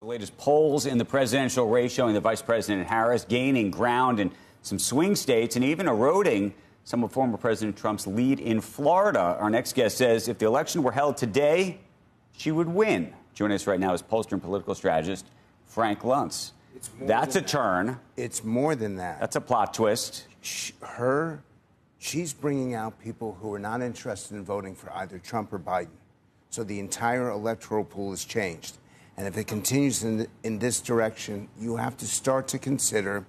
latest polls in the presidential race showing the Vice President Harris gaining ground in some swing states and even eroding some of former President Trump's lead in Florida. Our next guest says if the election were held today, she would win. Joining us right now is pollster and political strategist Frank Luntz. That's a turn. It's more than that. That's a plot twist. She's bringing out people who are not interested in voting for either Trump or Biden. So the entire electoral pool has changed. And if it continues in this direction, you have to start to consider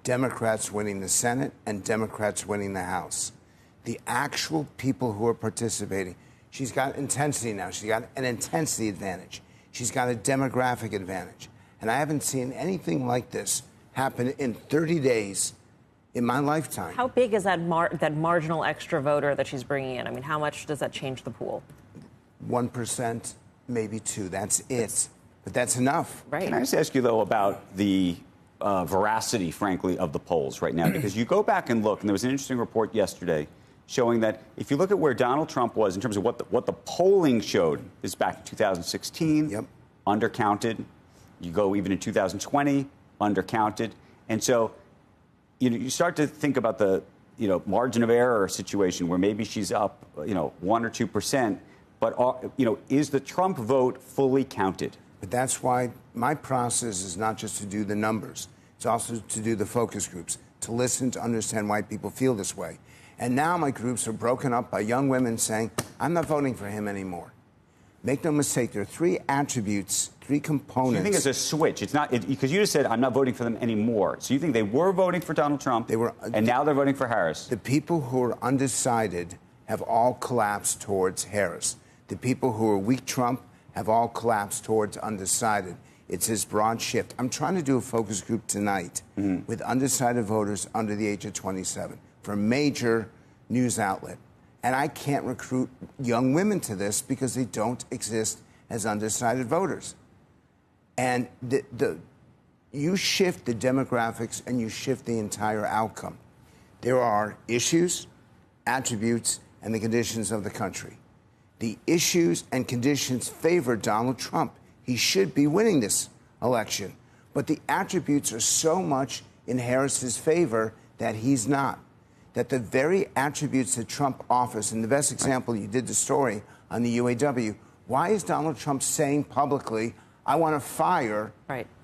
Democrats winning the Senate and Democrats winning the House. The actual people who are participating, she's got intensity now. She's got an intensity advantage. She's got a demographic advantage. And I haven't seen anything like this happen in 30 days in my lifetime. How big is that marginal extra voter that she's bringing in? I mean, how much does that change the pool? 1%, maybe 2%. That's it. But that's enough. Right. Can I just ask you, though, about the veracity, frankly, of the polls right now? Because you go back and look, and there was an interesting report yesterday showing that if you look at where Donald Trump was in terms of what the polling showed, this is back in 2016, undercounted. You go even in 2020, undercounted. And so, you start to think about the, margin of error situation where maybe she's up, 1 or 2%. But, is the Trump vote fully counted? But that's why my process is not just to do the numbers. It's also to do the focus groups, to listen, to understand why people feel this way. And now my groups are broken up by young women saying, I'm not voting for him anymore. Make no mistake, there are 3 attributes, 3 components. So you think it's a switch? It's not, because you just said, I'm not voting for them anymore. So you think they were voting for Donald Trump, and now they're voting for Harris? The people who are undecided have all collapsed towards Harris. The people who are weak Trump have all collapsed towards undecided. It's this broad shift. I'm trying to do a focus group tonight with undecided voters under the age of 27 for a major news outlet. And I can't recruit young women to this because they don't exist as undecided voters. And you shift the demographics and you shift the entire outcome. There are issues, attributes, and the conditions of the country. The issues and conditions favor Donald Trump. He should be winning this election. But the attributes are so much in Harris's favor that he's not. That the very attributes that Trump offers, and the best example, you did the story on the UAW, why is Donald Trump saying publicly, I want to fire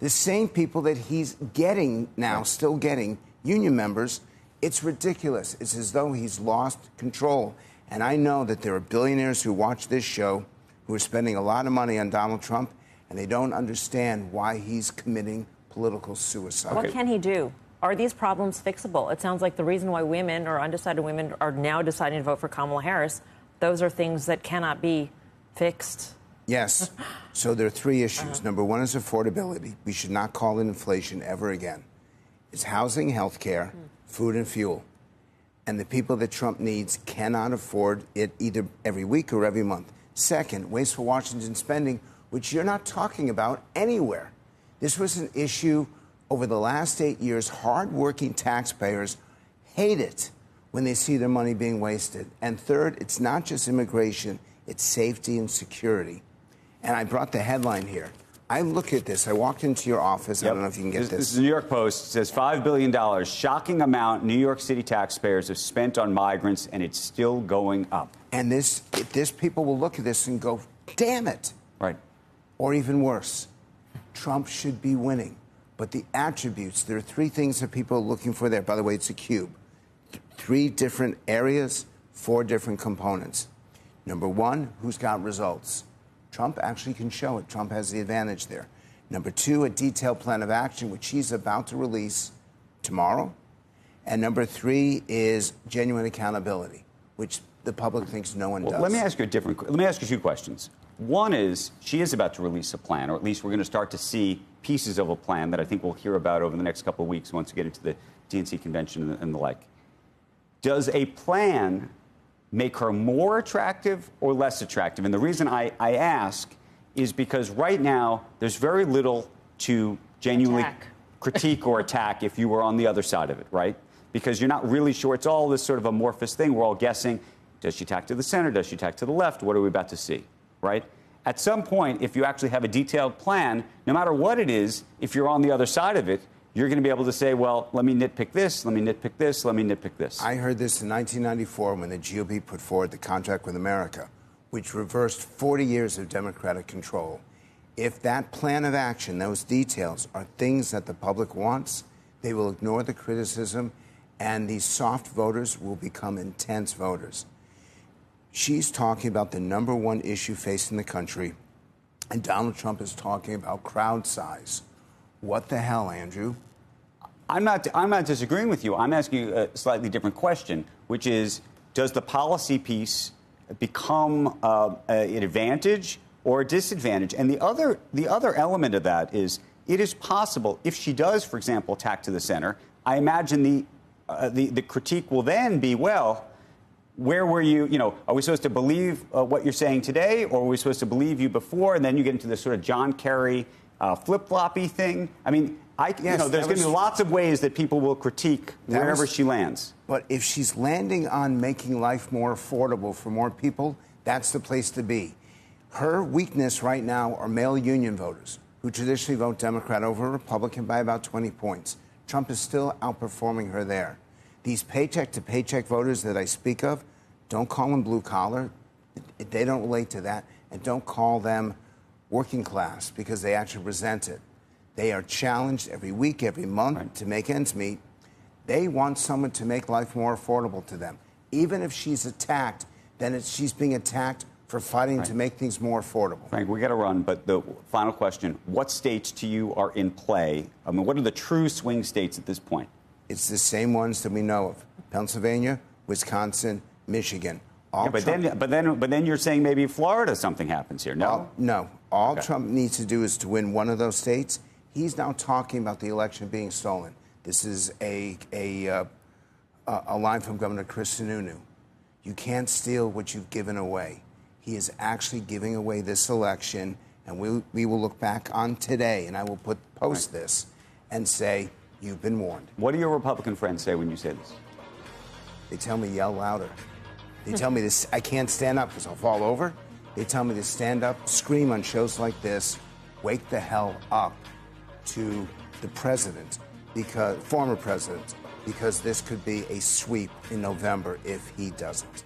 the same people that he's getting now, still getting, union members? It's ridiculous. It's as though he's lost control. And I know that there are billionaires who watch this show who are spending a lot of money on Donald Trump, and they don't understand why he's committing political suicide. What can he do? Are these problems fixable? It sounds like the reason why women or undecided women are now deciding to vote for Kamala Harris, those are things that cannot be fixed. Yes. So there are 3 issues. Number 1 is affordability. We should not call it inflation ever again. It's housing, health care, food, and fuel. And the people that Trump needs cannot afford it either every week or every month. Second, wasteful Washington spending, which you're not talking about anywhere. This was an issue over the last 8 years. Hardworking taxpayers hate it when they see their money being wasted. And third, it's not just immigration, it's safety and security. And I brought the headline here. I look at this. I walked into your office. I don't know if you can get this. This is the New York Post. It says $5 billion, shocking amount New York City taxpayers have spent on migrants, and it's still going up. And this people will look at this and go, damn it. Right. Or even worse, Trump should be winning. But the attributes, there are 3 things that people are looking for there. By the way, it's a cube. 3 different areas, 4 different components. Number 1, who's got results? Trump actually can show it. Trump has the advantage there. Number 2, a detailed plan of action, which he's about to release tomorrow. And number 3 is genuine accountability, which the public thinks no one does. Let me ask you 2 questions. One is, she is about to release a plan, or at least we're going to start to see pieces of a plan that I think we'll hear about over the next couple of weeks once we get into the DNC convention and the like. Does a plan make her more attractive or less attractive? And the reason I ask is because right now there's very little to genuinely critique or attack if you were on the other side of it, right? Because you're not really sure. It's all this sort of amorphous thing. We're all guessing. Does she tack to the center? Does she tack to the left? What are we about to see, right? at some point, if you actually have a detailed plan, no matter what it is, if you're on the other side of it, you're going to be able to say, well, let me nitpick this, let me nitpick this, let me nitpick this. I heard this in 1994 when the GOP put forward the Contract with America, which reversed 40 years of Democratic control. If that plan of action, those details, are things that the public wants, they will ignore the criticism, and these soft voters will become intense voters. She's talking about the number one issue facing the country, and Donald Trump is talking about crowd size. What the hell, Andrew? I'm not disagreeing with you. I'm asking you a slightly different question, which is, does the policy piece become an advantage or a disadvantage? And the other element of that is, it is possible, if she does, for example, attack to the center, I imagine the critique will then be, well, where were you? You know, are we supposed to believe what you're saying today, or are we supposed to believe you before? And then you get into this sort of John Kerry flip-floppy thing. I mean, there's going to be lots of ways that people will critique wherever she lands. But if she's landing on making life more affordable for more people, that's the place to be. Her weakness right now are male union voters who traditionally vote Democrat over Republican by about 20 points. Trump is still outperforming her there. These paycheck-to-paycheck voters that I speak of, don't call them blue-collar. They don't relate to that. And don't call them working class, because they actually resent it. They are challenged every week, every month to make ends meet. They want someone to make life more affordable to them. Even if she's attacked, then she's being attacked for fighting to make things more affordable. Frank, we got to run, but the final question, what states to you are in play? I mean, what are the true swing states at this point? It's the same ones that we know of: Pennsylvania, Wisconsin, Michigan. But then you're saying maybe Florida, something happens here. No, no. All Trump needs to do is to win one of those states. He's now talking about the election being stolen. This is a line from Governor Chris Sununu. You can't steal what you've given away. He is actually giving away this election, and we will look back on today, and I will post this and say, you've been warned. What do your Republican friends say when you say this? They tell me yell louder. They tell me this, I can't stand up because I'll fall over. They tell me to stand up, scream on shows like this, wake the hell up to the president, former president, because this could be a sweep in November if he doesn't.